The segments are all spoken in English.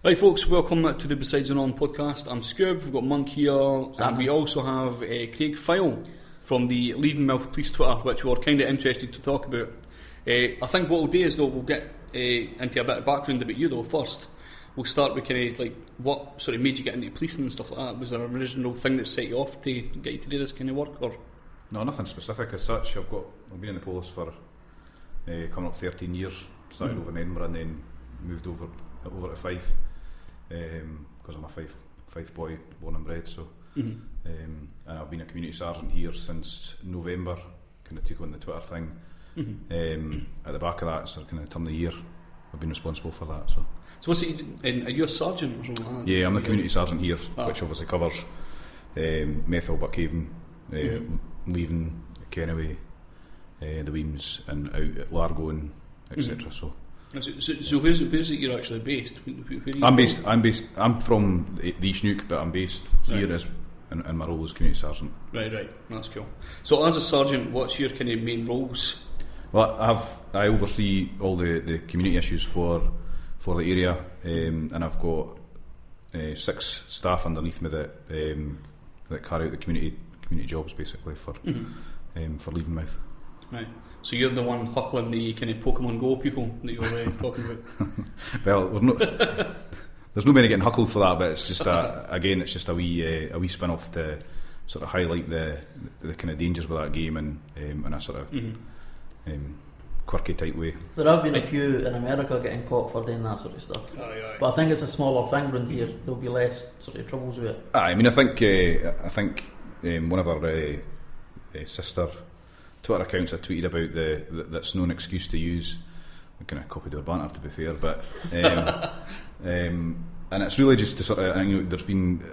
Right folks, welcome to the Besides the Norm podcast. I'm Scoob, we've got Monk here, and we also have Craig Fyall from the Levenmouth Police Twitter, which we're kind of interested to talk about. I think what we'll do is though, we'll get into a bit of background about you though first. We'll start with kind of like what sort of made you get into policing and stuff like that. Was there an original thing that set you off to get you to do this kind of work? Or? No, nothing specific as such. I've been in the police for coming up 13 years. Started over in Edinburgh and then moved over to Fife because I'm a Fife boy, born and bred. So, and I've been a community sergeant here since November. Kind of took on the Twitter thing. At the back of that, so kind of turn of the year, I've been responsible for that. So what's it? Are you a sergeant or something like that? Yeah, I'm the community sergeant here, which obviously covers Methil, Buckhaven, Leven, Kennaway, the Weems, and out at Largo and etc. So where's it you're actually based? I'm from the East Nuke, but I'm based here as in my role as community sergeant. Right, that's cool. So as a sergeant, what's your kind of main roles? Well, I oversee all the community issues for the area, and I've got 6 staff underneath me that carry out the community jobs basically for Levenmouth. Right. So you're the one huckling the kind of Pokemon Go people that you were talking about. Well, there's no many getting huckled for that, but it's just it's just a wee spin off to sort of highlight the kind of dangers with that game and in a sort of quirky type way. There have been a few in America getting caught for doing that sort of stuff. Aye. But I think it's a smaller thing around here. There'll be less sort of troubles with it. I mean, I think one of our sister Twitter accounts I tweeted about that's no an excuse to use. I kind of copied their banter, to be fair, but and it's really just to sort of, there's been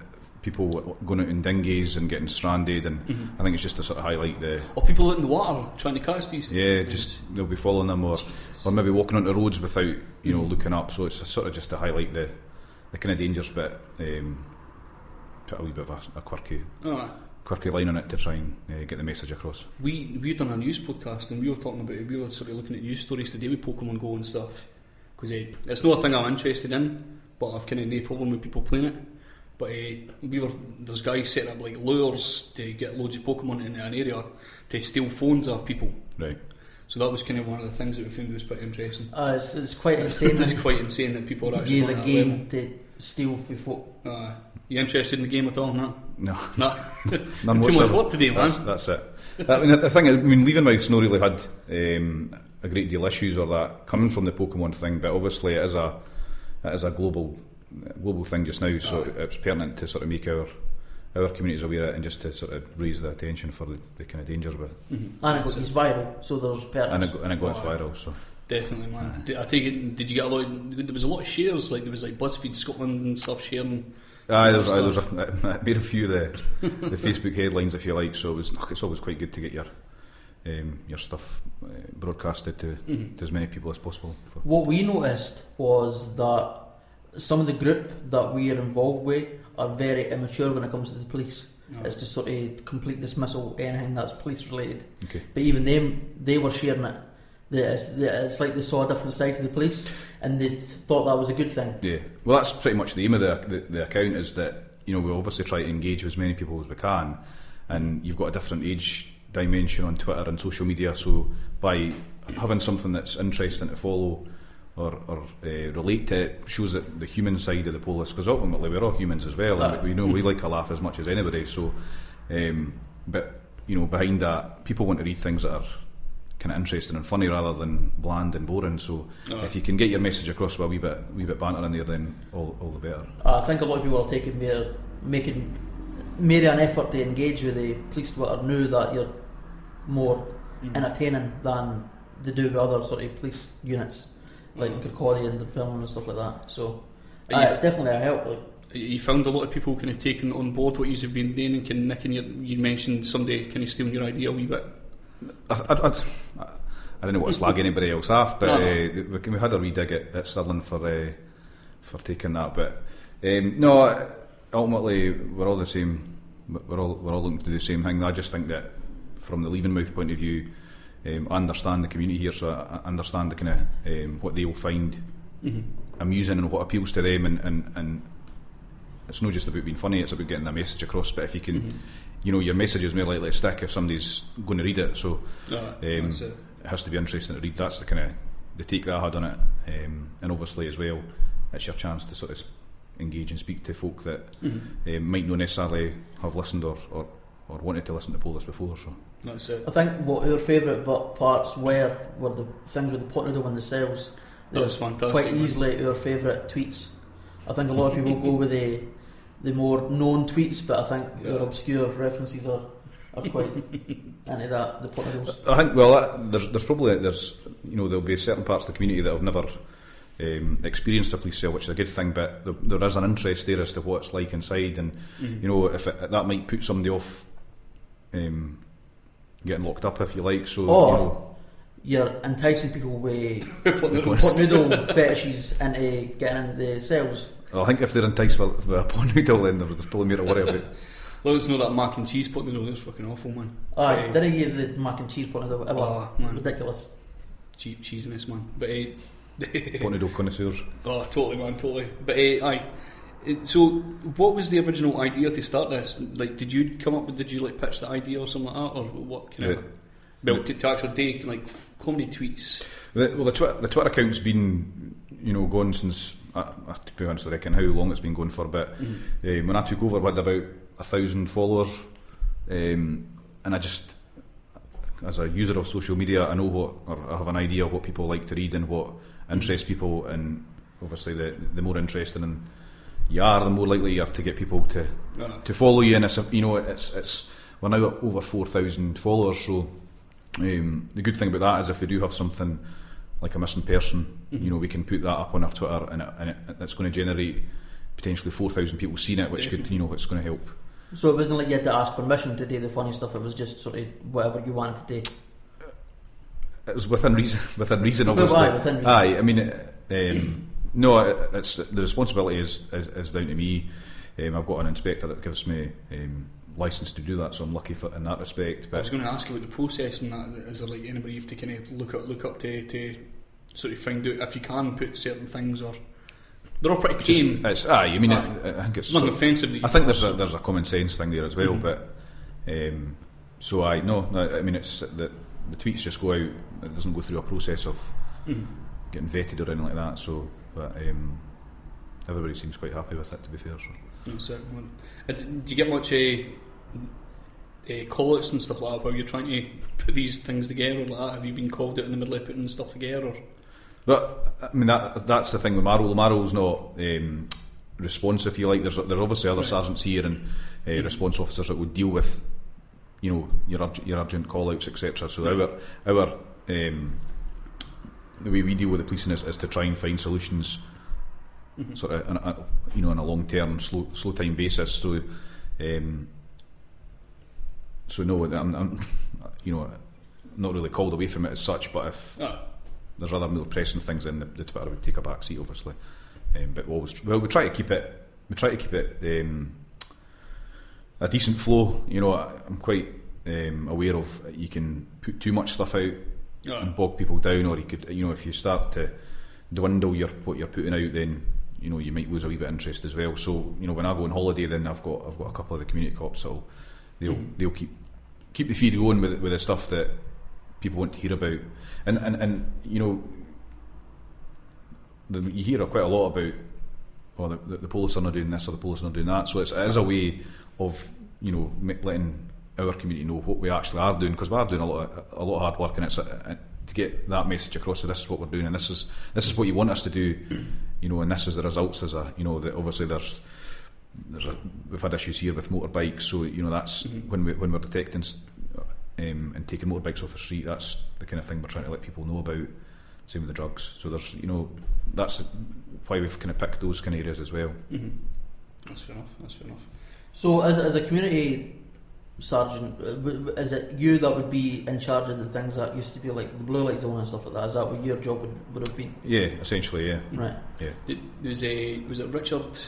people going out in dinghies and getting stranded, and I think it's just to sort of highlight people out in the water trying to catch these. Yeah, just they'll be following them or maybe walking onto roads without looking up. So it's sort of just to highlight the kind of dangers, but put a wee bit of a quirky line on it to try and get the message across. We've done a news podcast and we were sort of looking at news stories today with Pokemon Go and stuff, because it's not a thing I'm interested in, but I've kind of no problem with people playing it. But there's guys setting up like lures to get loads of Pokemon into an area to steal phones off people. Right. So that was kind of one of the things that we found was pretty interesting. It's quite insane. It's quite insane that people are actually use a game to steal for folk. You interested in the game at all? No. None too much work today, man. That's it. The thing, Levenmouth's not really had a great deal of issues or that coming from the Pokemon thing, but obviously it is a global thing just now, so it's pertinent to sort of make our communities aware of it and just to sort of raise the attention for the kind of dangers with it. And it goes viral, so there's pertinence. And it goes viral, so. Definitely, man. I take it, did you get a lot? There was a lot of shares, like there was like BuzzFeed Scotland and stuff sharing. I made a few of the Facebook headlines, if you like. So it's always quite good to get your stuff broadcasted to as many people as possible. What we noticed was that some of the group that we are involved with are very immature when it comes to the police. It's just sort of complete dismissal anything that's police related. Okay. But even they were sharing it. It's like they saw a different side to the police and they thought that was a good thing. Yeah, well, that's pretty much the aim of the account, is that we obviously try to engage with as many people as we can, and you've got a different age dimension on Twitter and social media, so by having something that's interesting to follow or relate to it shows that the human side of the police, because ultimately we're all humans as well, and we like a laugh as much as anybody, so but behind that, people want to read things that are kind of interesting and funny rather than bland and boring, so if you can get your message across with a wee bit banter in there, then all the better. I think a lot of people are making an effort to engage with the police Twitter, knew that you're more entertaining than they do with other sort of police units like in Kirkcaldy and the film and stuff like that, so it's definitely a help. You found a lot of people kind of taking on board what you've been doing and kind of nicking you mentioned somebody kind of stealing your idea a wee bit. I don't know what to slag anybody else off, but we had a wee dig at Stirling for taking that. But no, ultimately we're all the same. We're all looking to do the same thing. I just think that from the Levenmouth point of view, I understand the community here, so I understand the kind of what they will find amusing and what appeals to them, and it's not just about being funny, it's about getting that message across. But if you can, your message is more likely to stick if somebody's going to read it, so it has to be interesting to read. That's the kind of the take that I had on it, and obviously as well, it's your chance to sort of engage and speak to folk that might not necessarily have listened or wanted to listen to Polis before. So that's it. I think what our favourite parts were the things with the pot noodle and the cells. That was fantastic. Quite easily our favourite tweets. I think a lot of people go with the more known tweets, but I think our obscure references are quite into that, the pot noodles. I think there's probably there'll be certain parts of the community that have never experienced a police cell, which is a good thing, but there is an interest there as to what it's like inside, and if that might put somebody off getting locked up, if you like. So you're enticing people with pot noodle fetishes into getting into the cells. I think if they're enticed with a pot noodle, then there's probably more to worry about. Let us know that mac and cheese pot noodle. That's fucking awful, man. Did I use the mac and cheese pot noodle? Man. Ridiculous. Cheap cheesiness, man. But pot noodle connoisseurs. Oh, totally, man, totally. But so, what was the original idea to start this? Like, did you pitch the idea or something like that, or what kind of? Well, to actually do like comedy tweets. The Twitter account's been going since. To be honest, I reckon how long it's been going for. But when I took over, we had about 1,000 followers, and I just, as a user of social media, I know I have an idea of what people like to read and what interests people, and obviously the more interesting you are, the more likely you are to get people to follow you. And it's we're now at over 4,000 followers. So the good thing about that is if we do have something like a missing person, we can put that up on our Twitter, and it's going to generate potentially 4,000 people seeing it, which could, it's going to help. So it wasn't like you had to ask permission to do the funny stuff. It was just sort of whatever you wanted to do. It was within reason, obviously. Within reason. Aye, I mean, no, it's the responsibility is down to me. I've got an inspector that gives me license to do that, so I'm lucky in that respect. But I was going to ask about the process and that. Is there like anybody you have to kind of look up to sort of find out if you can put certain things, or they're all pretty tame? I think it's nothing offensive. I think there's a common sense thing there as well, but so I mean it's the tweets just go out. It doesn't go through a process of getting vetted or anything like that. So, but everybody seems quite happy with it, to be fair. So. That's it. Do you get much call-outs and stuff like that while you're trying to put these things together like that? Have you been called out in the middle of putting stuff together? Or? But I mean that's the thing with Marrow. Marrow's not responsive. If you like, there's obviously other sergeants here and response officers that would deal with your urgent call-outs, etc. So our the way we deal with the policing is to try and find solutions. Sort of, on a long-term, slow time basis. So, no, I'm not really called away from it as such. But if there's other more pressing things, then the Twitter would take a back seat, obviously. But we try to keep it. We try to keep it a decent flow. I'm quite aware of you can put too much stuff out and bog people down, or you could, if you start to dwindle what you're putting out, then you might lose a wee bit of interest as well. So when I go on holiday, then I've got a couple of the community cops, so they'll keep the feed going with the stuff that people want to hear about, and you hear quite a lot about the police are not doing this or the police are not doing that. So it is a way of letting our community know what we actually are doing, because we are doing a lot of hard work, and it's to get that message across. So this is what we're doing, and this is what you want us to do, and this is the results. As that obviously we've had issues here with motorbikes, so that's when we're detecting and taking motorbikes off the street. That's the kind of thing we're trying to let people know about. Same with the drugs. So there's that's why we've kind of picked those kind of areas as well. That's fair enough. So as a community sergeant, is it you that would be in charge of the things that used to be like the blue light zone and stuff like that? Is that what your job would have been? Yeah, essentially, yeah. Right. Yeah. Was it Richard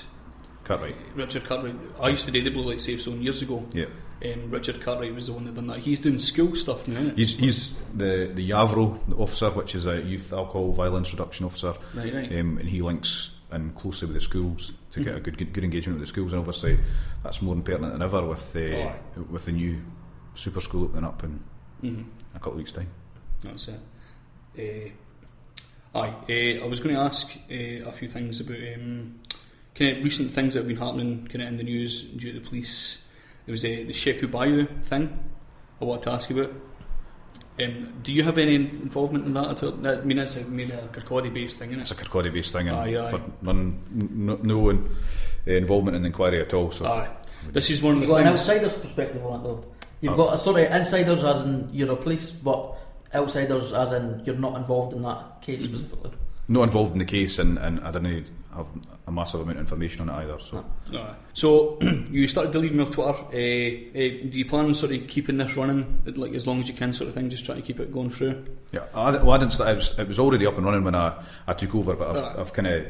Cartwright? Richard Cartwright. I used to do the blue light safe zone years ago. Yeah. Richard Cartwright was the one that done that. He's doing school stuff now, isn't it? He's the YAVRO officer, which is a Youth Alcohol Violence Reduction Officer, Right. and he links in closely with the schools to get a good engagement with the schools, and obviously that's more pertinent than ever with the new super school opening up in a couple of weeks' time. That's it. I was going to ask a few things about kind of recent things that have been happening kind of in the news due to the police. There was the Sheku Bayou thing I wanted to ask you about. Do you have any involvement in that at all? I mean, it's mainly a Kirkcaldy-based thing, isn't it? It's a Kirkcaldy-based thing, and Aye. for no involvement in the inquiry at all. So Aye. This is one of the You've got an things. outsider's perspective on it though. You've got a sort of insiders as in you're a police, but outsiders as in you're not involved in that case specifically. not involved in the case, and I didn't have a massive amount of information on it either. So So you started the Levenmouth Twitter. Do you plan on sort of keeping this running like as long as you can, sort of thing? Just trying to keep it going through. yeah, I didn't start. It was already up and running when I took over, but I've kind of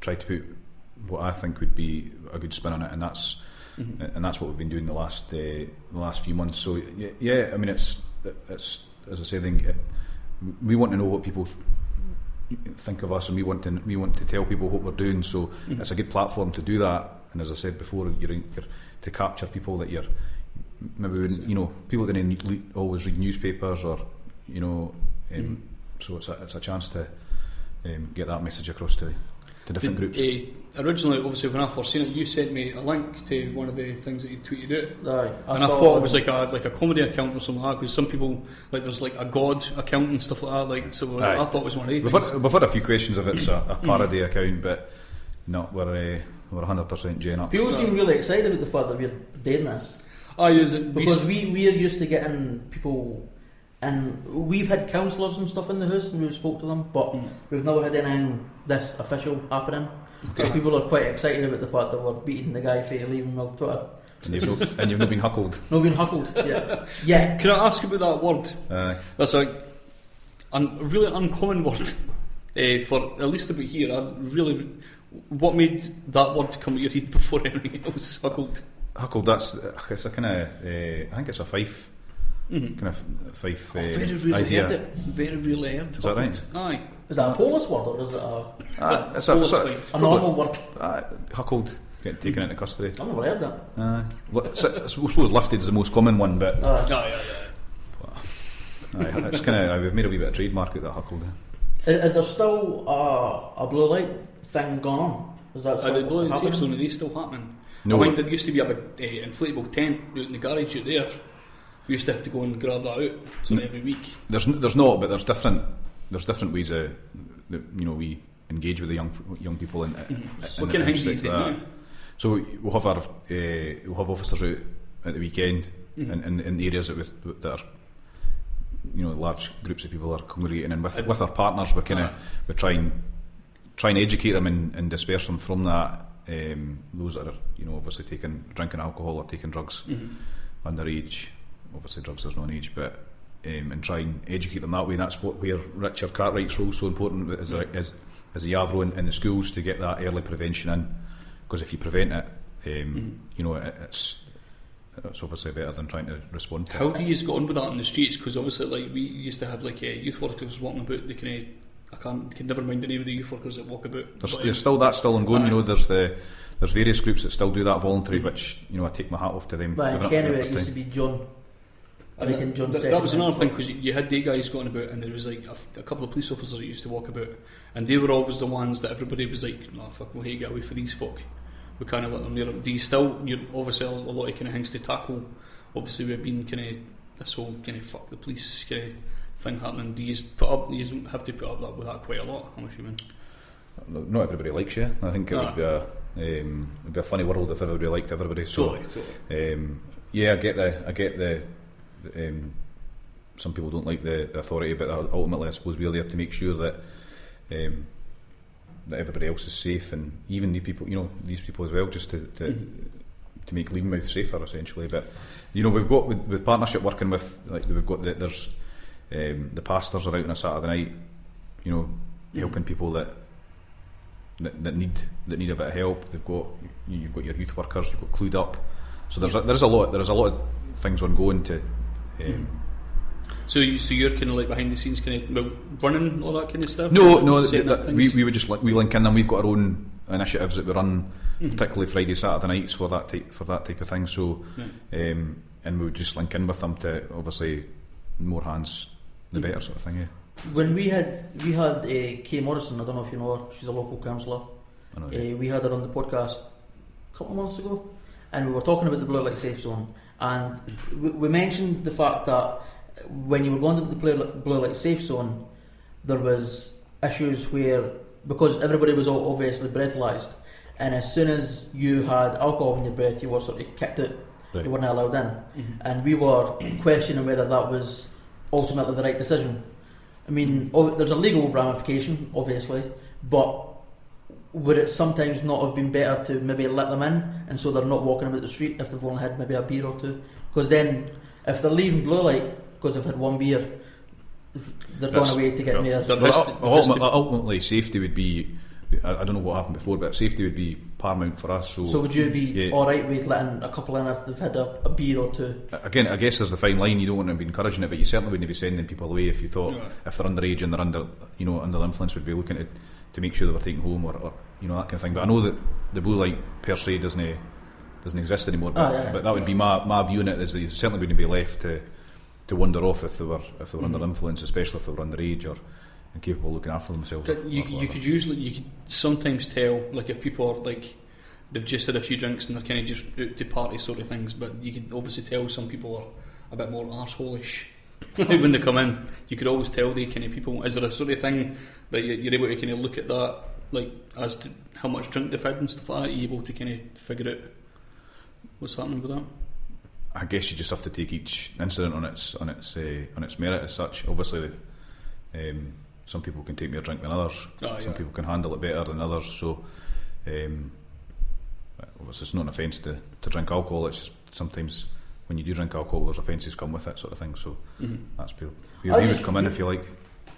tried to put what I think would be a good spin on it, and that's what we've been doing the last few months. So yeah, I mean it's as I say, we want to know what people think of us, and we want to tell people what we're doing. So it's a good platform to do that. And as I said before, you're to capture people that you're maybe wouldn't, people didn't always read newspapers, or so it's a chance to get that message across to different groups. Originally, obviously, when I first seen it, you sent me a link to one of the things that you tweeted out. Aye, I thought it was like a comedy account or something like that, because some people, like, there's like a god account and stuff like that, like, so I thought it was one of these. We've had a few questions if it's a parody account, but no, we're 100% gen up. People seem really excited about the fact that we're doing this. Because we're used to getting people, and we've had counsellors and stuff in the house and we've spoke to them, but we've never had anything this official happening. Okay. So people are quite excited about the fact that we're beating the guy for leaving off Twitter. And you've not been huckled. No, been huckled. Yeah. Can I ask about that word? That's a really uncommon word for at least about here. What made that word come to your head before anything else? Huckled. Huckled. It's a kind of. I think it's a Fife. Kind of Fife very rarely idea. heard it. Very rarely heard. Is that right? Aye. Is that a Polish word or is it it's Fife? a normal word? Huckled, getting taken into custody. I've never heard that. I suppose lifted is the most common one, but it's kind of we've made a wee bit of trademark out of that huckled. Is there still a blue light thing going on? Is that still The blue light safe happening? zone, are they still happening? No. I think there used to be a big inflatable tent out in the garage out there. We used to have to go and grab that out every week. There's not, but there's different ways that we engage with the young people in What kind of things do you do now? So we'll have officers out at the weekend in the areas that are large groups of people are congregating, and with our partners we try and educate them and disperse them from that. Those that are obviously drinking alcohol or taking drugs underage. Obviously drugs there's no age, but and try and educate them that way. And that's where Richard Cartwright's role is so important as a YAVRO in the schools, to get that early prevention in, because if you prevent it, it's obviously better than trying to respond to How it. do you get on with that in the streets? Because obviously, like, we used to have youth workers walking about. They can never mind the name of the youth workers that walk about. There's still ongoing. There's various groups that still do that voluntary, which I take my hat off to them. But in Canada it used to be John. That was another thing, because you had the guys going about, and there was like a couple of police officers that used to walk about, and they were always the ones that everybody was like, "No, fuck, we'll get away for these folk. We can't let them near them." Do you still? You're obviously a lot of kind of things to tackle. Obviously, we've been kind of this whole kind of fuck the police kind of thing happening. Do you have to put up with that quite a lot? I'm assuming. Not everybody likes you. I think it would be a funny world if everybody liked everybody. So, totally. I get the. Some people don't like the authority, but ultimately I suppose we're there to make sure that that everybody else is safe, and even these people as well, just to make Levenmouth safer essentially. But we've got with partnership working with, like, we've got there's the pastors are out on a Saturday night, helping people that need a bit of help. You've got your youth workers, you've got Clued Up. So there's a lot of things ongoing to. So you're kind of like behind the scenes, kind of running all that kind of stuff. No, we would just we link in, and we've got our own initiatives that we run, particularly Friday, Saturday nights for that type of thing. So, and we would just link in with them to obviously more hands the better sort of thing. Yeah. When we had Kay Morrison, I don't know if you know her. She's a local councillor. I know, yeah. We had her on the podcast a couple of months ago, and we were talking about the blue light safe zone, and we mentioned the fact that when you were going into the blue light safe zone, there was issues where, because everybody was all obviously breathalyzed, and as soon as you had alcohol in your breath, you were sort of kicked out. Right. You weren't allowed in, and we were questioning whether that was ultimately the right decision. I mean, there's a legal ramification, obviously, but would it sometimes not have been better to maybe let them in, and so they're not walking about the street if they've only had maybe a beer or two? Because then, if they're leaving blue light because they've had one beer, they're going away to get more. Ultimately, safety would be. I don't know what happened before, but safety would be paramount for us. So would you be alright with letting a couple in if they've had a beer or two? Again, I guess there's the fine line. You don't want to be encouraging it, but you certainly wouldn't be sending people away if you thought if they're underage and they're under the influence, would be looking to make sure they were taken home or that kind of thing. But I know that the blue light per se doesn't exist anymore. But that would be my view on it. Is they certainly wouldn't be left to wander off if they were under influence, especially if they were underage or incapable of looking after themselves. You could sometimes tell, like, if people are like they've just had a few drinks and they're kind of just out to party sort of things, but you could obviously tell some people are a bit more arsehole-ish when they come in. You could always tell the kind of people. Is there a sort of thing that you're able to kind of look at that, like, as to how much drink they've had and stuff like that? Are you able to kind of figure out what's happening with that? I guess you just have to take each incident on its merit as such. Obviously, some people can take more drink than others. Some people can handle it better than others. So, obviously, it's not an offence to drink alcohol. It's just sometimes when you do drink alcohol, there's offences come with it, sort of thing. So that's where you would come in if you like.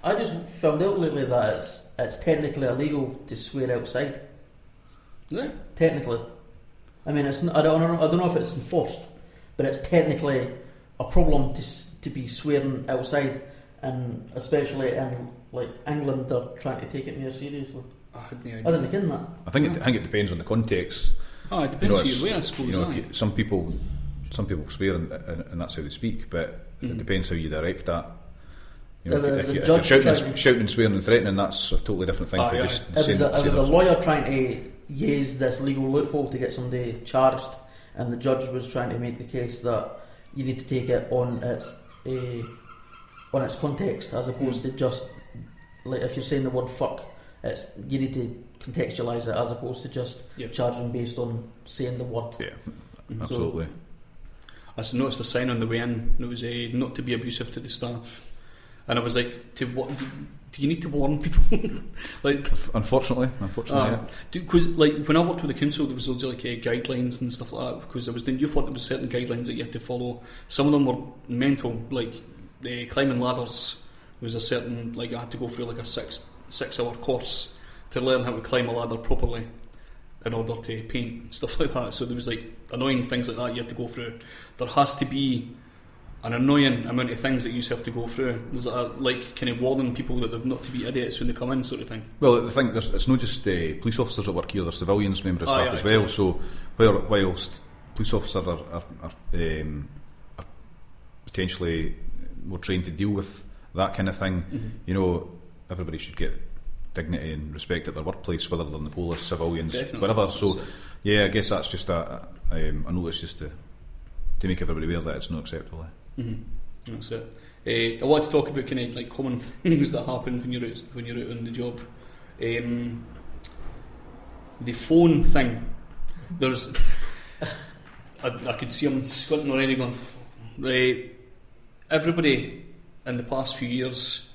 I just found out lately that it's technically illegal to swear outside. Yeah. Technically, I mean, it's not, I don't know if it's enforced, but it's technically a problem to be swearing outside, and especially in like England, they're trying to take it more seriously. I didn't ken that. I think it depends on the context. It depends on your way, I suppose. Some people swear and that's how they speak, but it depends how you direct that. If you're shouting and swearing and threatening, that's a totally different thing. It was a lawyer trying to use this legal loophole to get somebody charged, and the judge was trying to make the case that you need to take it on its context, as opposed to just, like, if you're saying the word fuck, you need to contextualise it as opposed to just charging based on saying the word. Yeah, absolutely. I noticed a sign on the way in. It was not to be abusive to the staff, and I was like, do you need to warn people? Like, unfortunately, yeah. Because like when I worked with the council, there was loads of like guidelines and stuff like that. Because you thought there was certain guidelines that you had to follow. Some of them were mental, like climbing ladders. There was a certain, like, I had to go through like a 6-hour course to learn how to climb a ladder properly in order to paint and stuff like that. So there was like annoying things like that you had to go through. There has to be an annoying amount of things that you have to go through. There's like kind of warning people that they're not to be idiots when they come in, sort of thing. Well, the thing, it's not just police officers that work here, there's civilians, members of staff as well. So whilst police officers are potentially more trained to deal with that kind of thing, everybody should get dignity and respect at their workplace, whether they're in the police, civilians, definitely, whatever. So I guess that's just a notice just to make everybody aware that it's not acceptable. That's it. I want to talk about kind of like common things that happen when you're out on the job. The phone thing. There's I could see them squinting already, going. Everybody in the past few years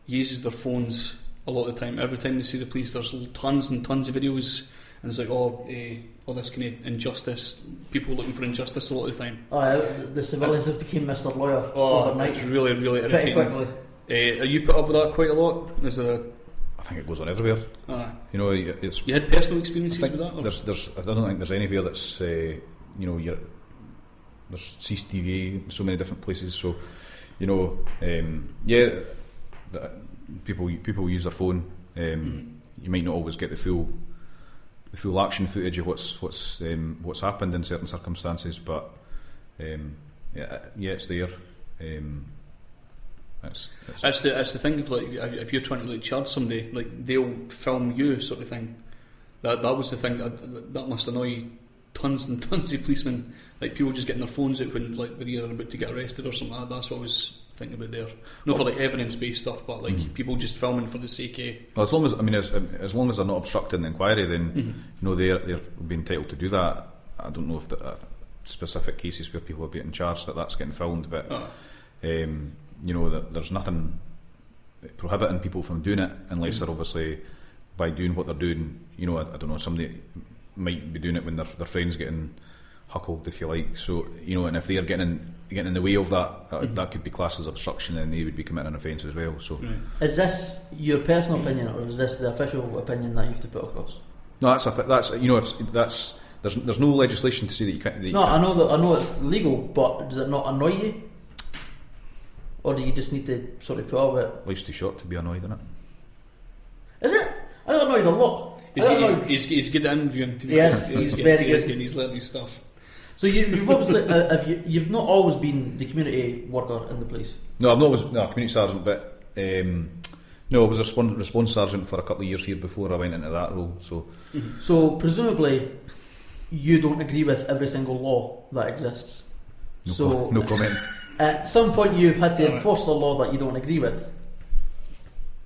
uses their phones a lot of the time. Every time they see the police, there's tons and tons of videos, and it's like, all this kind of injustice, people looking for injustice a lot of the time. The civilians have become Mr. Lawyer. It's really, really irritating. Pretty quickly. Are you put up with that quite a lot? I think it goes on everywhere. You had personal experiences with that? I don't think there's anywhere that's there's CCTV in so many different places. So, people use their phone. You might not always get the full action footage of what's happened in certain circumstances, but it's there. That's the thing of like, if you're trying to like charge somebody, like they'll film you sort of thing. That was the thing that must annoy tons and tons of policemen. Like people just getting their phones out when like they're either about to get arrested or something like that. That's what I was thinking about there. Not for like evidence based stuff, but like people just filming for the sake of. Well, as long as they're not obstructing the inquiry, then they're being entitled to do that. I don't know if specific cases where people are getting charged that's getting filmed, but there's nothing prohibiting people from doing it unless they're obviously, by doing what they're doing, I don't know, somebody might be doing it when their friend's getting huckled, if you like. So, and if they're getting in the way of that, that could be classed as obstruction, and they would be committing an offence as well. So, is this your personal opinion, or is this the official opinion that you have to put across? No, there's no legislation to say that you can't. I know it's legal, but does it not annoy you? Or do you just need to sort of put up with it? Life's too short to be annoyed, isn't it? Is it? I got annoyed a lot. He's good at interviewing. Yes, he's very good. He's learning stuff. So you've obviously you've not always been the community worker in the police. No, I've not always community sergeant, but no, I was a response sergeant for a couple of years here before I went into that role. So, so presumably, you don't agree with every single law that exists. No comment. At some point, you've had to enforce the law that you don't agree with.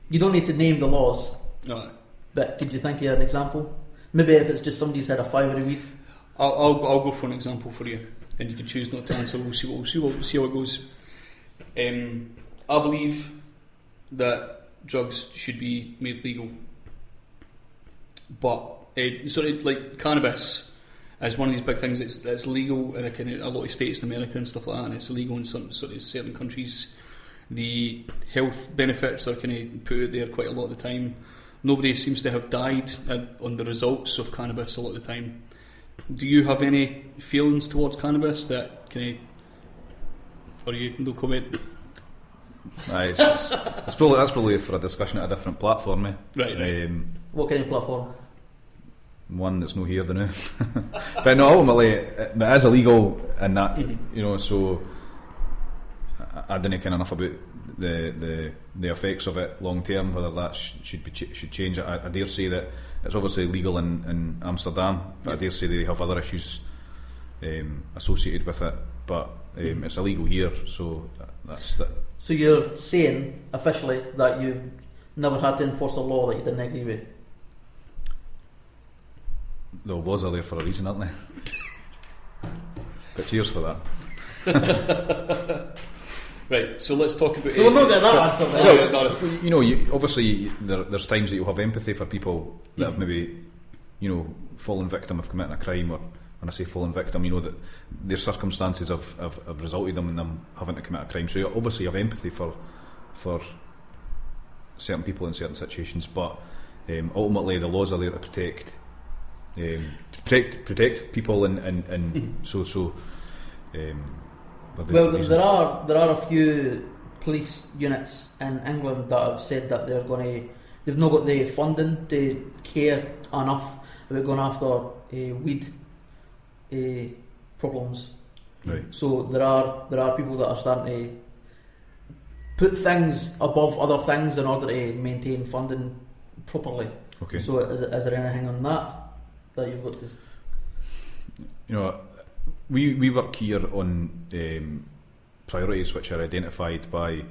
You don't need to name the laws. No. But could you think of an example? Maybe if it's just somebody's had a 5 every week. I'll go for an example for you, and you can choose not to answer. We'll see how it goes. I believe that drugs should be made legal, but sort of like cannabis is one of these big things that's legal in a lot of states in America and stuff like that, and it's illegal in some sort of certain countries. The health benefits are kind of put out there quite a lot of the time. Nobody seems to have died on the results of cannabis a lot of the time. Do you have any feelings towards cannabis that or you no comment? That's probably for a discussion at a different platform, eh? Right. What kind of platform? One that's no here the now. But no, ultimately it is illegal, and that so I don't care enough about the effects of it long term, whether that should change. I dare say that it's obviously legal in Amsterdam, but I dare say they have other issues associated with it, but it's illegal here, so that's that. So you're saying officially that you've never had to enforce a law that you didn't agree with? The laws are there for a reason, aren't they? But cheers for that. Right, so let's talk about. So we're not getting that answer. Obviously, there's times that you'll have empathy for people that have maybe, fallen victim of committing a crime, or when I say fallen victim, that their circumstances have resulted in them having to commit a crime. So you obviously have empathy for certain people in certain situations, but ultimately the laws are there to protect people, and so. Well, there are a few police units in England that have said that they've not got the funding to care enough about going after weed problems. Right. So there are people that are starting to put things above other things in order to maintain funding properly. Okay. So is there anything on that you've got to? We work here on priorities which are identified by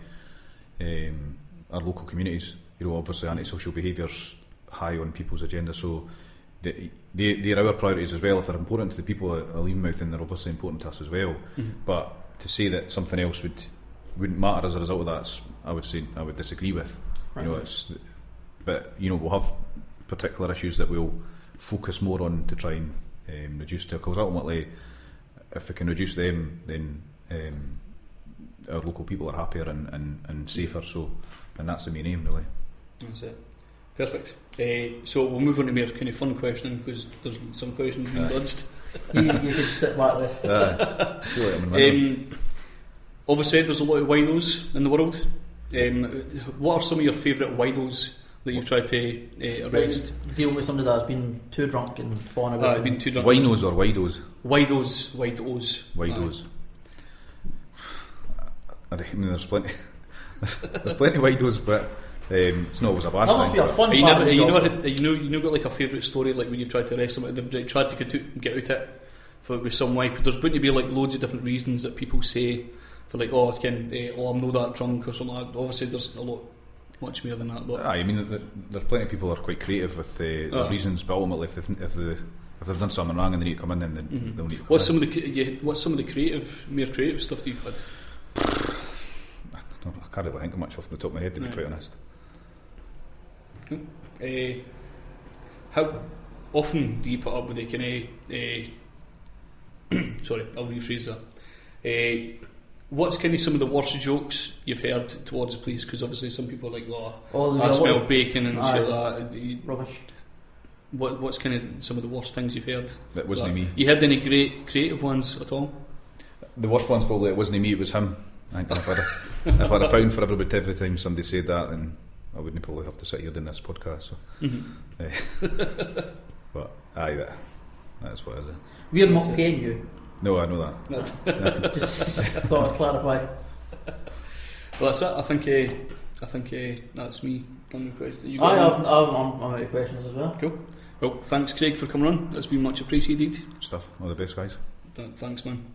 our local communities. Obviously antisocial behaviours high on people's agenda, so they're our priorities as well. If they're important to the people at Levenmouth, then they're obviously important to us as well. Mm-hmm. But to say that something else wouldn't matter as a result of that, I would disagree with. Right. We'll have particular issues that we'll focus more on to try and reduce to, because ultimately, if we can reduce them, then our local people are happier and safer. So, and that's the main aim, really. That's it. Perfect. So we'll move on to more kind of fun questioning, because there's some questions being dodged. You can sit back there. Obviously, there's a lot of winos in the world. What are some of your favourite winos that you've tried to arrest? Deal with somebody that's been too drunk and fallen about. Been too drunk. Winos or widos? Widos. Widos. I mean, there's plenty. There's plenty of widos, but it's not always a bad That thing. must be a fun You part of the job. never got like a favourite story, like when you tried to arrest somebody, they've tried to get out it with some way. Because there's going to be like loads of different reasons that people say for like, I'm not that drunk or something like that. Obviously, there's much more than that. But I mean, there's plenty of people who are quite creative with the reasons, but ultimately, if they've done something wrong and they need to come in, then they'll need to come what's in. What's some of the more creative stuff that you've had? I can't really think of much off the top of my head, to be quite honest. How often do you put up with the kind of sorry, I'll rephrase that. What's kind of some of the worst jokes you've heard towards the police? Because obviously some people are like, I smell bacon and shit like that. Rubbish. What's kind of some of the worst things you've heard? That wasn't me. You had any great creative ones at all? The worst one's probably it wasn't me, it was him. I think if I had a pound for every time somebody said that, then I wouldn't probably have to sit here doing this podcast. So, but that's what it is. We're not paying you. No, I know that. Just thought I'd clarify. Well, that's it. I think that's me done with questions. I'm out of questions as well. Cool. Well, thanks, Craig, for coming on. That's been much appreciated. Stuff. All the best, guys. Thanks, man.